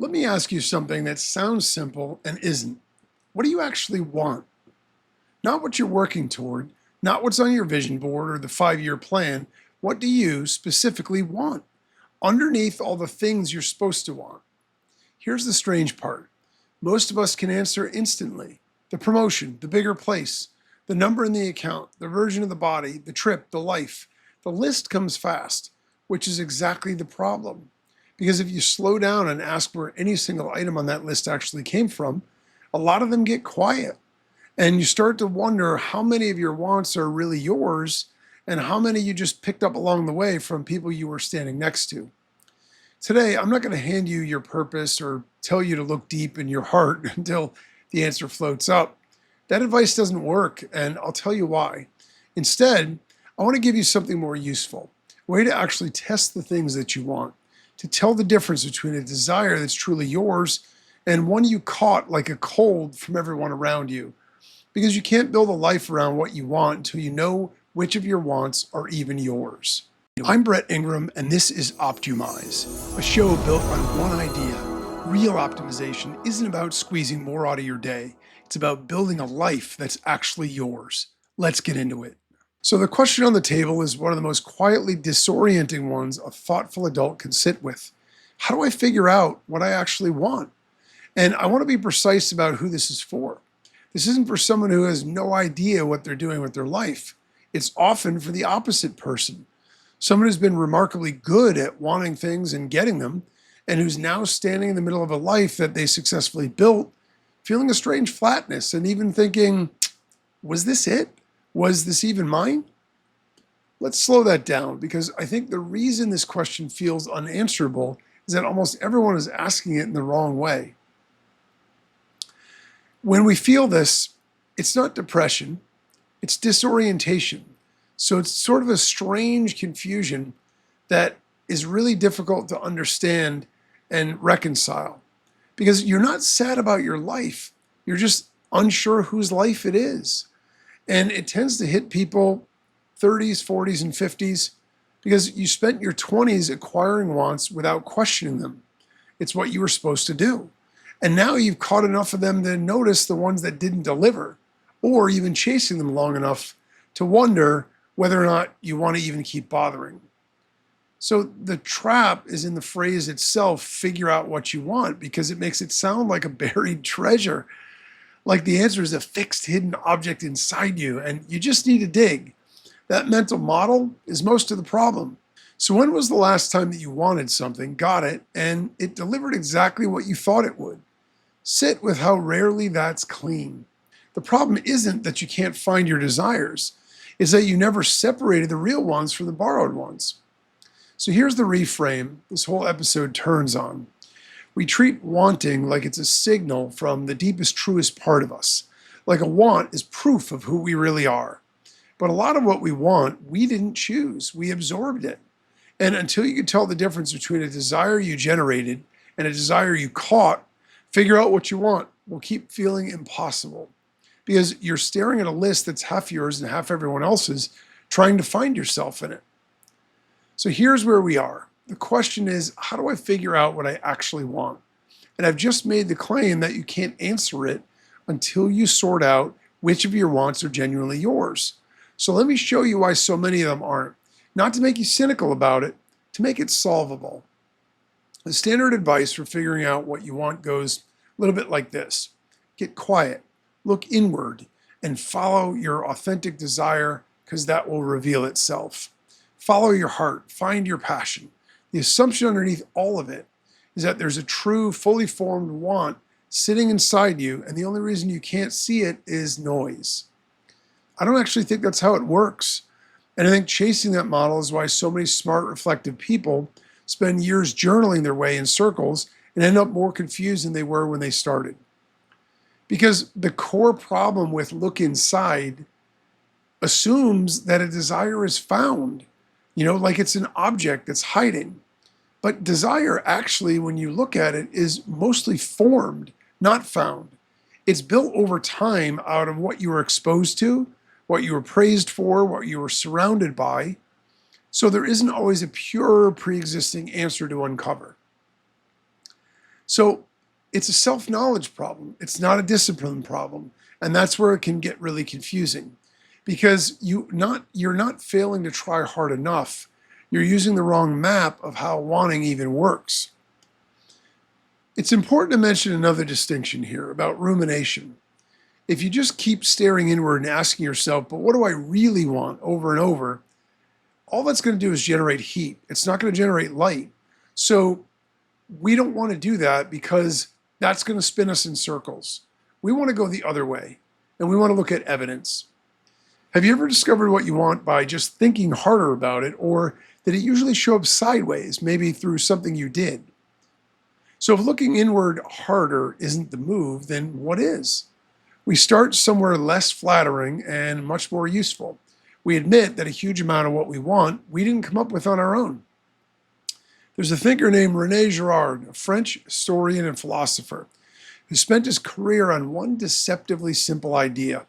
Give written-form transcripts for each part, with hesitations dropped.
Let me ask you something that sounds simple and isn't. What do you actually want? Not what you're working toward, not what's on your vision board or the 5-year plan. What do you specifically want? Underneath all the things you're supposed to want. Here's the strange part. Most of us can answer instantly. The promotion, the bigger place, the number in the account, the version of the body, the trip, the life. The list comes fast, which is exactly the problem. Because if you slow down and ask where any single item on that list actually came from, a lot of them get quiet. And you start to wonder how many of your wants are really yours and how many you just picked up along the way from people you were standing next to. Today, I'm not going to hand you your purpose or tell you to look deep in your heart until the answer floats up. That advice doesn't work, and I'll tell you why. Instead, I want to give you something more useful, a way to actually test the things that you want, to tell the difference between a desire that's truly yours and one you caught like a cold from everyone around you. Because you can't build a life around what you want until you know which of your wants are even yours. I'm Brett Ingram, and this is Optimize, a show built on one idea. Real optimization isn't about squeezing more out of your day. It's about building a life that's actually yours. Let's get into it. So the question on the table is one of the most quietly disorienting ones a thoughtful adult can sit with. How do I figure out what I actually want? And I want to be precise about who this is for. This isn't for someone who has no idea what they're doing with their life. It's often for the opposite person. Someone who's been remarkably good at wanting things and getting them, and who's now standing in the middle of a life that they successfully built, feeling a strange flatness and even thinking, was this it? Was this even mine? Let's slow that down, because I think the reason this question feels unanswerable is that almost everyone is asking it in the wrong way. When we feel this, it's not depression, it's disorientation. So it's sort of a strange confusion that is really difficult to understand and reconcile. Because you're not sad about your life, you're just unsure whose life it is. And it tends to hit people 30s, 40s, and 50s because you spent your 20s acquiring wants without questioning them. It's what you were supposed to do. And now you've caught enough of them to notice the ones that didn't deliver, or you've been chasing them long enough to wonder whether or not you want to even keep bothering. So the trap is in the phrase itself, figure out what you want, because it makes it sound like a buried treasure. Like the answer is a fixed hidden object inside you, and you just need to dig. That mental model is most of the problem. So when was the last time that you wanted something, got it, and it delivered exactly what you thought it would? Sit with how rarely that's clean. The problem isn't that you can't find your desires. It's that you never separated the real ones from the borrowed ones. So here's the reframe this whole episode turns on. We treat wanting like it's a signal from the deepest, truest part of us. Like a want is proof of who we really are. But a lot of what we want, we didn't choose. We absorbed it. And until you can tell the difference between a desire you generated and a desire you caught, figure out what you want will keep feeling impossible. Because you're staring at a list that's half yours and half everyone else's, trying to find yourself in it. So here's where we are. The question is, how do I figure out what I actually want? And I've just made the claim that you can't answer it until you sort out which of your wants are genuinely yours. So let me show you why so many of them aren't. Not to make you cynical about it, to make it solvable. The standard advice for figuring out what you want goes a little bit like this. Get quiet, look inward, and follow your authentic desire, because that will reveal itself. Follow your heart, find your passion. The assumption underneath all of it is that there's a true, fully formed want sitting inside you, and the only reason you can't see it is noise. I don't actually think that's how it works. And I think chasing that model is why so many smart, reflective people spend years journaling their way in circles and end up more confused than they were when they started. Because the core problem with look inside assumes that a desire is found, like it's an object that's hiding. But desire actually, when you look at it, is mostly formed, not found. It's built over time out of what you were exposed to, what you were praised for, what you were surrounded by. So there isn't always a pure pre-existing answer to uncover. So it's a self-knowledge problem. It's not a discipline problem. And that's where it can get really confusing because you're not failing to try hard enough. You're using the wrong map of how wanting even works. It's important to mention another distinction here about rumination. If you just keep staring inward and asking yourself, but what do I really want over and over, all that's going to do is generate heat. It's not going to generate light. So we don't want to do that because that's going to spin us in circles. We want to go the other way, and we want to look at evidence. Have you ever discovered what you want by just thinking harder about it, or did it usually show up sideways, maybe through something you did? So if looking inward harder isn't the move, then what is? We start somewhere less flattering and much more useful. We admit that a huge amount of what we want, we didn't come up with on our own. There's a thinker named René Girard, a French historian and philosopher, who spent his career on one deceptively simple idea.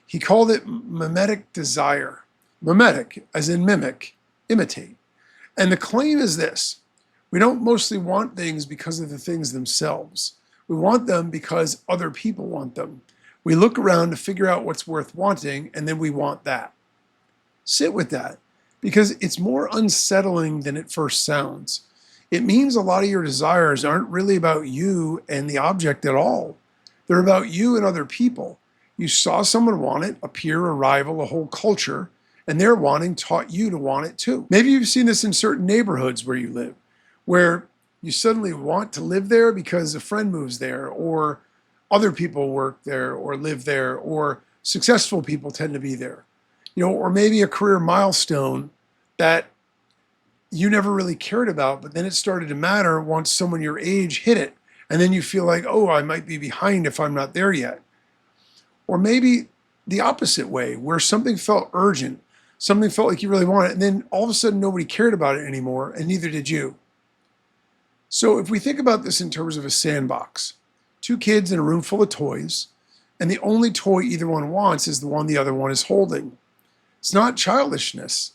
He called it mimetic desire. Mimetic, as in mimic, imitate. And the claim is this: we don't mostly want things because of the things themselves. We want them because other people want them. We look around to figure out what's worth wanting, and then we want that. Sit with that, because it's more unsettling than it first sounds. It means a lot of your desires aren't really about you and the object at all. They're about you and other people. You saw someone want it, a peer, a rival, a whole culture, and their wanting taught you to want it too. Maybe you've seen this in certain neighborhoods where you live, where you suddenly want to live there because a friend moves there, or other people work there or live there, or successful people tend to be there. Or maybe a career milestone that you never really cared about, but then it started to matter once someone your age hit it. And then you feel like, oh, I might be behind if I'm not there yet. Or maybe the opposite way, where something felt urgent, something felt like you really wanted it, and then all of a sudden nobody cared about it anymore, and neither did you. So if we think about this in terms of a sandbox, two kids in a room full of toys, and the only toy either one wants is the one the other one is holding. It's not childishness.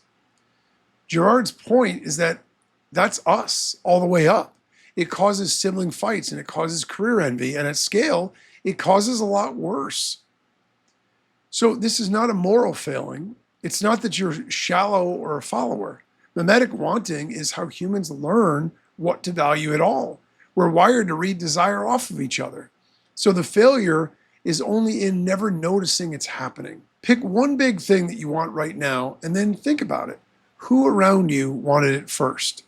Girard's point is that that's us all the way up. It causes sibling fights, and it causes career envy, and at scale, it causes a lot worse. So this is not a moral failing. It's not that you're shallow or a follower. Mimetic wanting is how humans learn what to value at all. We're wired to read desire off of each other. So the failure is only in never noticing it's happening. Pick one big thing that you want right now and then think about it. Who around you wanted it first?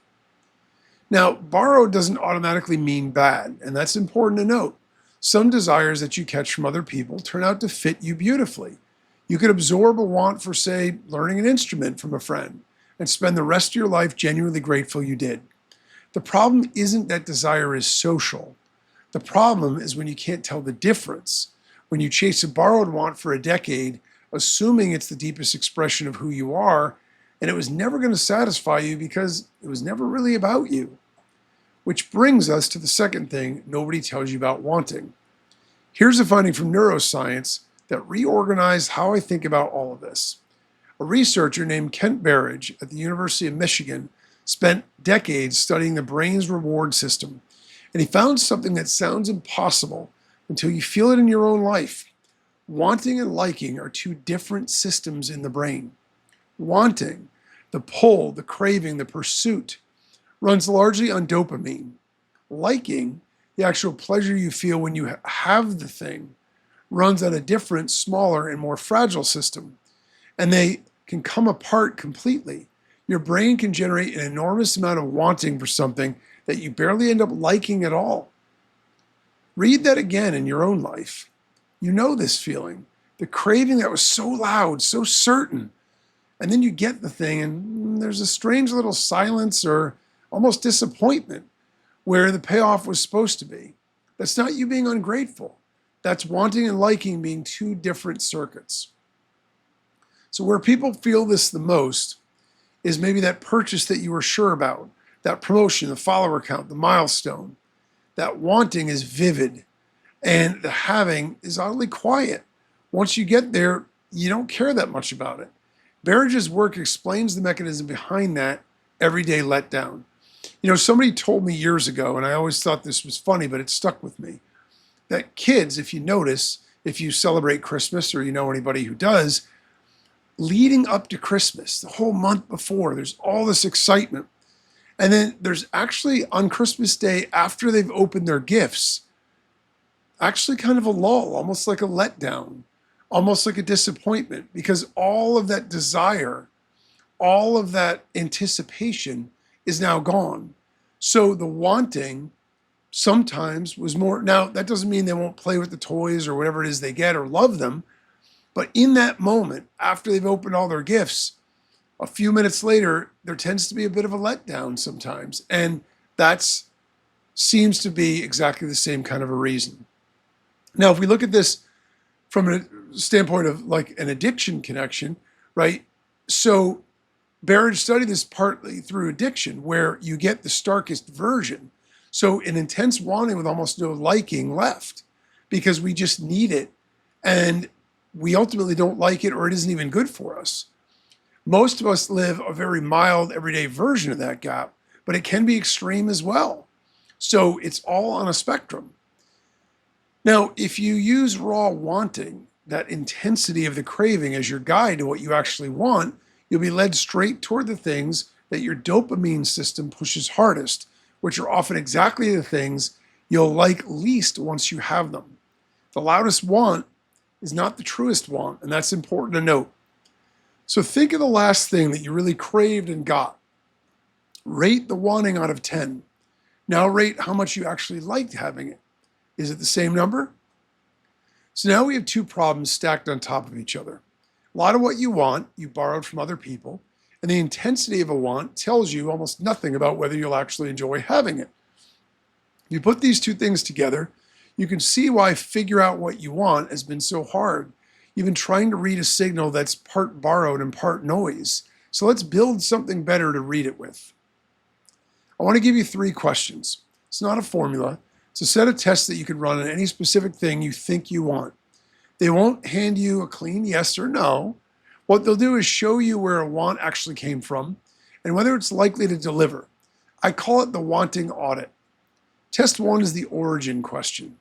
Now, borrowed doesn't automatically mean bad, and that's important to note. Some desires that you catch from other people turn out to fit you beautifully. You could absorb a want for, say, learning an instrument from a friend and spend the rest of your life genuinely grateful you did. The problem isn't that desire is social. The problem is when you can't tell the difference, when you chase a borrowed want for a decade, assuming it's the deepest expression of who you are, and it was never going to satisfy you because it was never really about you. Which brings us to the second thing nobody tells you about wanting. Here's a finding from neuroscience that reorganized how I think about all of this. A researcher named Kent Berridge at the University of Michigan spent decades studying the brain's reward system, and he found something that sounds impossible until you feel it in your own life. Wanting and liking are two different systems in the brain. Wanting, the pull, the craving, the pursuit, runs largely on dopamine. Liking, the actual pleasure you feel when you have the thing, runs on a different, smaller, and more fragile system. And they can come apart completely. Your brain can generate an enormous amount of wanting for something that you barely end up liking at all. Read that again in your own life. You know this feeling, the craving that was so loud, so certain. And then you get the thing and there's a strange little silence or almost disappointment where the payoff was supposed to be. That's not you being ungrateful. That's wanting and liking being two different circuits. So where people feel this the most is maybe that purchase that you were sure about, that promotion, the follower count, the milestone. That wanting is vivid and the having is oddly quiet. Once you get there, you don't care that much about it. Berridge's work explains the mechanism behind that everyday letdown. Somebody told me years ago, and I always thought this was funny, but it stuck with me, that kids, if you notice, if you celebrate Christmas or you know anybody who does, leading up to Christmas, the whole month before, there's all this excitement. And then there's actually on Christmas Day, after they've opened their gifts, actually kind of a lull, almost like a letdown, almost like a disappointment, because all of that desire, all of that anticipation is now gone. So the wanting sometimes was more. Now, that doesn't mean they won't play with the toys or whatever it is they get or love them. But in that moment, after they've opened all their gifts, a few minutes later, there tends to be a bit of a letdown sometimes. And that seems to be exactly the same kind of a reason. Now, if we look at this from a standpoint of like an addiction connection, right? So Berridge studied this partly through addiction, where you get the starkest version. So an intense wanting with almost no liking left, because we just need it. And we ultimately don't like it, or it isn't even good for us. Most of us live a very mild, everyday version of that gap, but it can be extreme as well. So it's all on a spectrum. Now, if you use raw wanting, that intensity of the craving as your guide to what you actually want, you'll be led straight toward the things that your dopamine system pushes hardest, which are often exactly the things you'll like least once you have them. The loudest want is not the truest want, and that's important to note. So think of the last thing that you really craved and got. Rate the wanting out of 10. Now rate how much you actually liked having it. Is it the same number? So now we have two problems stacked on top of each other. A lot of what you want, you borrowed from other people, and the intensity of a want tells you almost nothing about whether you'll actually enjoy having it. If you put these two things together, you can see why figure out what you want has been so hard. You've been trying to read a signal that's part borrowed and part noise. So let's build something better to read it with. I want to give you 3 questions. It's not a formula. It's a set of tests that you can run on any specific thing you think you want. They won't hand you a clean yes or no. What they'll do is show you where a want actually came from and whether it's likely to deliver. I call it the Wanting Audit. Test 1 is the origin question.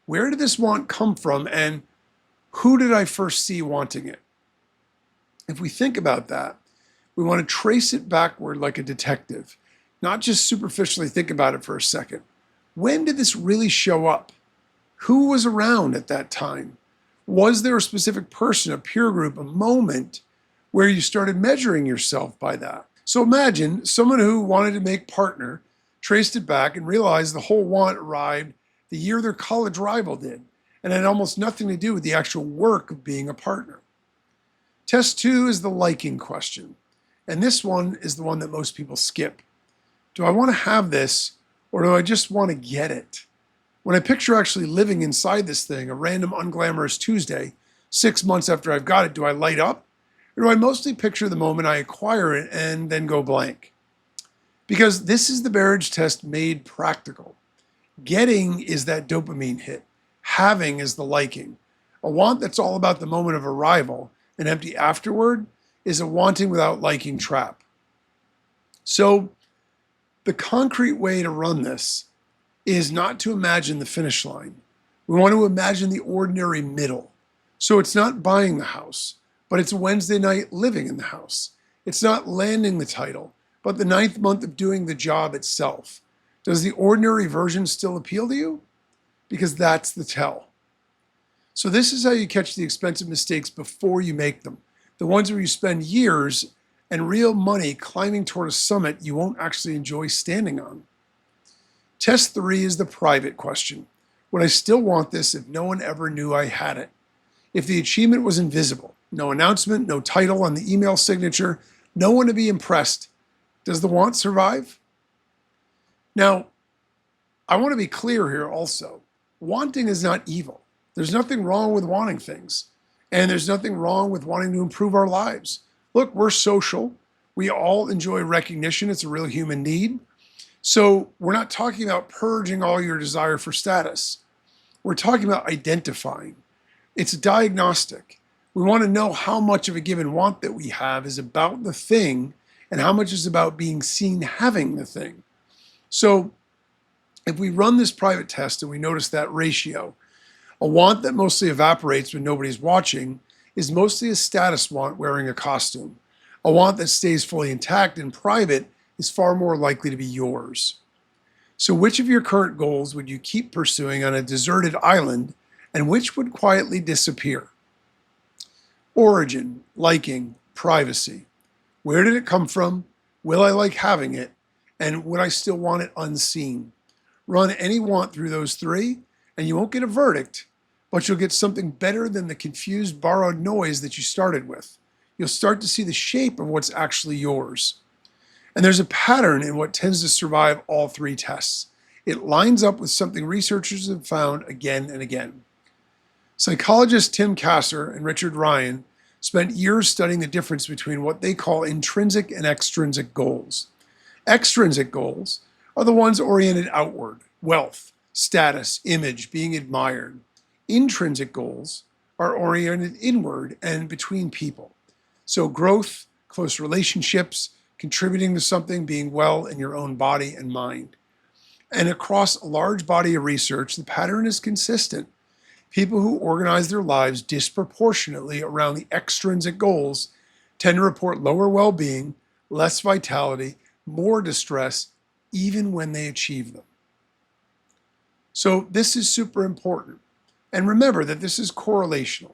Where did this want come from, and who did I first see wanting it? If we think about that, we want to trace it backward like a detective, not just superficially think about it for a second. When did this really show up? Who was around at that time? Was there a specific person, a peer group, a moment where you started measuring yourself by that? So imagine someone who wanted to make partner, traced it back and realized the whole want arrived the year their college rival did, and had almost nothing to do with the actual work of being a partner. Test 2 is the liking question, and this one is the one that most people skip. Do I want to have this, or do I just want to get it? When I picture actually living inside this thing, a random unglamorous Tuesday, 6 months after I've got it, do I light up? Or do I mostly picture the moment I acquire it and then go blank? Because this is the Berridge test made practical. Getting is that dopamine hit. Having is the liking. A want that's all about the moment of arrival and empty afterward is a wanting without liking trap. So the concrete way to run this is not to imagine the finish line. We want to imagine the ordinary middle. So it's not buying the house, but it's Wednesday night living in the house. It's not landing the title, but the 9th month of doing the job itself. Does the ordinary version still appeal to you? Because that's the tell. So this is how you catch the expensive mistakes before you make them. The ones where you spend years and real money climbing toward a summit you won't actually enjoy standing on. Test 3 is the private question. Would I still want this if no one ever knew I had it? If the achievement was invisible, no announcement, no title on the email signature, no one to be impressed, does the want survive? Now, I want to be clear here also. Wanting is not evil. There's nothing wrong with wanting things. And there's nothing wrong with wanting to improve our lives. Look, we're social. We all enjoy recognition. It's a real human need. So we're not talking about purging all your desire for status. We're talking about identifying. It's diagnostic. We want to know how much of a given want that we have is about the thing and how much is about being seen having the thing. So if we run this private test and we notice that ratio, a want that mostly evaporates when nobody's watching is mostly a status want wearing a costume. A want that stays fully intact in private is far more likely to be yours. So which of your current goals would you keep pursuing on a deserted island, and which would quietly disappear? Origin, liking, privacy. Where did it come from? Will I like having it? And would I still want it unseen? Run any want through those three, and you won't get a verdict, but you'll get something better than the confused borrowed noise that you started with. You'll start to see the shape of what's actually yours. And there's a pattern in what tends to survive all three tests. It lines up with something researchers have found again and again. Psychologists Tim Kasser and Richard Ryan spent years studying the difference between what they call intrinsic and extrinsic goals. Extrinsic goals are the ones oriented outward, wealth, status, image, being admired. Intrinsic goals are oriented inward and between people. So growth, close relationships, contributing to something, being well in your own body and mind. And across a large body of research, the pattern is consistent. People who organize their lives disproportionately around the extrinsic goals tend to report lower well-being, less vitality, more distress, even when they achieve them. So this is super important. And remember that this is correlational.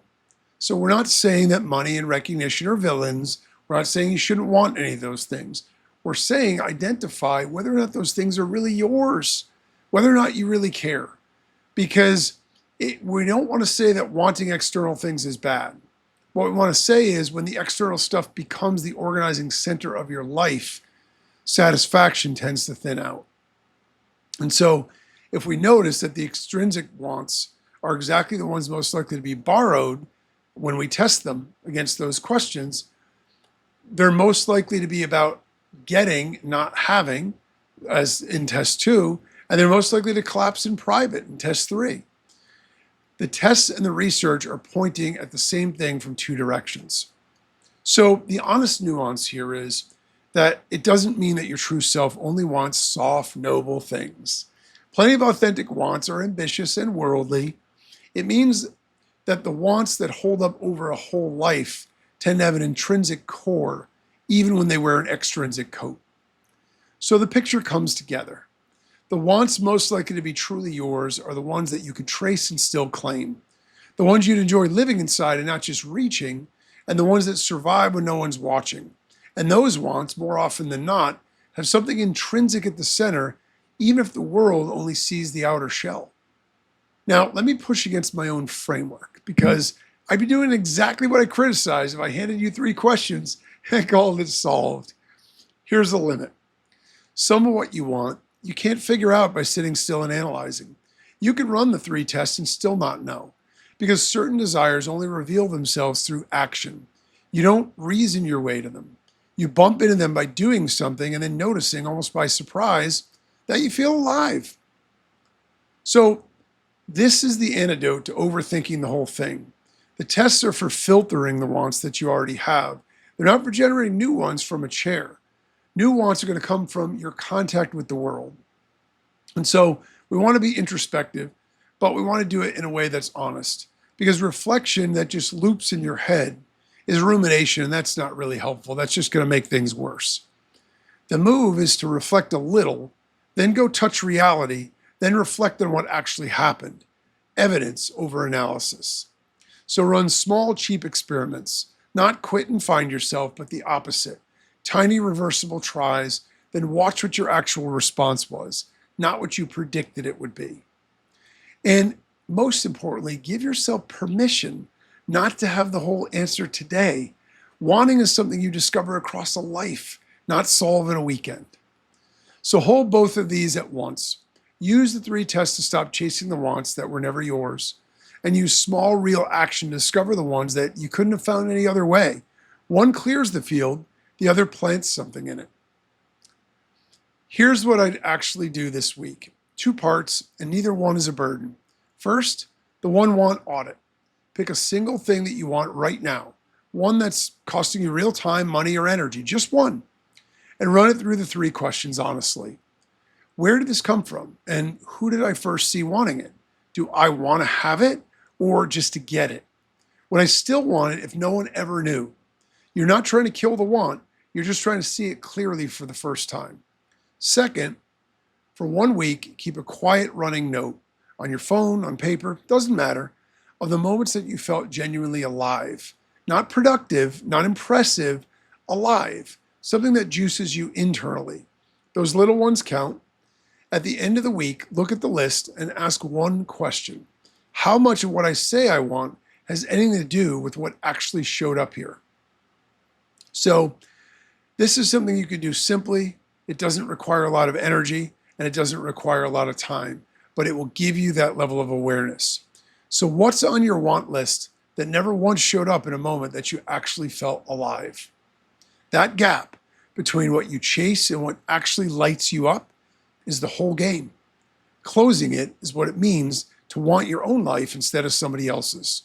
So we're not saying that money and recognition are villains. We're not saying you shouldn't want any of those things. We're saying identify whether or not those things are really yours, whether or not you really care. Because we don't want to say that wanting external things is bad. What we want to say is when the external stuff becomes the organizing center of your life, satisfaction tends to thin out. And so if we notice that the extrinsic wants are exactly the ones most likely to be borrowed when we test them against those questions, they're most likely to be about getting, not having, as in test 2, and they're most likely to collapse in private in test 3. The tests and the research are pointing at the same thing from two directions. So the honest nuance here is that it doesn't mean that your true self only wants soft, noble things. Plenty of authentic wants are ambitious and worldly. It means that the wants that hold up over a whole life tend to have an intrinsic core, even when they wear an extrinsic coat. So the picture comes together. The wants most likely to be truly yours are the ones that you can trace and still claim. The ones you'd enjoy living inside and not just reaching, and the ones that survive when no one's watching. And those wants, more often than not, have something intrinsic at the center, even if the world only sees the outer shell. Now, let me push against my own framework, because I'd be doing exactly what I criticized if I handed you 3 questions and called it solved. Here's the limit. Some of what you want, you can't figure out by sitting still and analyzing. You can run the 3 tests and still not know, because certain desires only reveal themselves through action. You don't reason your way to them. You bump into them by doing something and then noticing, almost by surprise, that you feel alive. So this is the antidote to overthinking the whole thing. The tests are for filtering the wants that you already have. They're not for generating new ones from a chair. New wants are going to come from your contact with the world. And so we want to be introspective, but we want to do it in a way that's honest, because reflection that just loops in your head is rumination, and that's not really helpful. That's just going to make things worse. The move is to reflect a little, then go touch reality, then reflect on what actually happened. Evidence over analysis. So run small, cheap experiments. Not quit and find yourself, but the opposite. Tiny reversible tries, then watch what your actual response was, not what you predicted it would be. And most importantly, give yourself permission not to have the whole answer today. Wanting is something you discover across a life, not solve in a weekend. So hold both of these at once. Use the 3 tests to stop chasing the wants that were never yours, and use small, real action to discover the ones that you couldn't have found any other way. One clears the field, the other plants something in it. Here's what I'd actually do this week. 2 parts, and neither one is a burden. First, the one want audit. Pick a single thing that you want right now. One that's costing you real time, money, or energy. Just one. And run it through the 3 questions honestly. Where did this come from? And who did I first see wanting it? Do I want to have it or just to get it? Would I still want it if no one ever knew? You're not trying to kill the want. You're just trying to see it clearly for the first time. Second, for 1 week, keep a quiet running note on your phone, on paper, doesn't matter, of the moments that you felt genuinely alive. Not productive, not impressive, alive. Something that juices you internally. Those little ones count. At the end of the week, look at the list and ask one question. How much of what I say I want has anything to do with what actually showed up here? So this is something you can do simply. It doesn't require a lot of energy and it doesn't require a lot of time, but it will give you that level of awareness. So what's on your want list that never once showed up in a moment that you actually felt alive? That gap between what you chase and what actually lights you up is the whole game. Closing it is what it means to want your own life instead of somebody else's.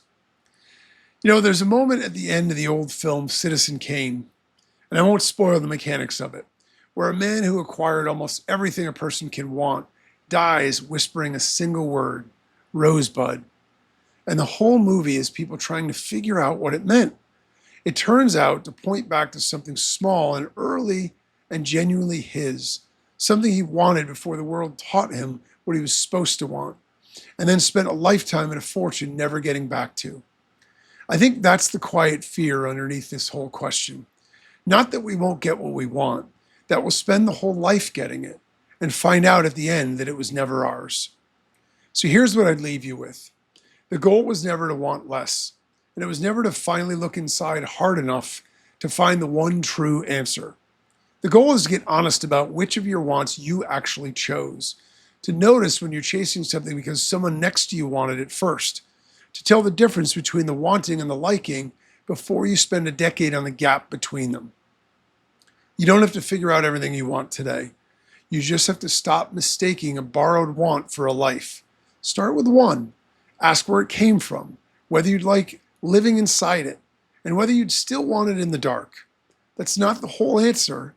You know, there's a moment at the end of the old film Citizen Kane, and I won't spoil the mechanics of it, where a man who acquired almost everything a person can want dies whispering a single word, Rosebud. And the whole movie is people trying to figure out what it meant. It turns out to point back to something small and early and genuinely his, something he wanted before the world taught him what he was supposed to want, and then spent a lifetime and a fortune never getting back to. I think that's the quiet fear underneath this whole question. Not that we won't get what we want, that we'll spend the whole life getting it and find out at the end that it was never ours. So here's what I'd leave you with. The goal was never to want less, and it was never to finally look inside hard enough to find the one true answer. The goal is to get honest about which of your wants you actually chose, to notice when you're chasing something because someone next to you wanted it first, to tell the difference between the wanting and the liking before you spend a decade on the gap between them. You don't have to figure out everything you want today. You just have to stop mistaking a borrowed want for a life. Start with one. Ask where it came from, whether you'd like living inside it, and whether you'd still want it in the dark. That's not the whole answer,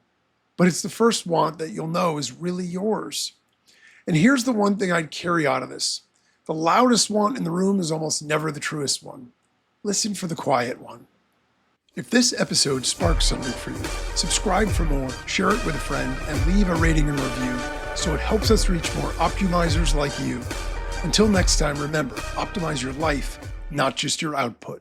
but it's the first want that you'll know is really yours. And here's the one thing I'd carry out of this. The loudest want in the room is almost never the truest one. Listen for the quiet one. If this episode sparks something for you, subscribe for more, share it with a friend, and leave a rating and review so it helps us reach more optimizers like you. Until next time, remember, optimize your life, not just your output.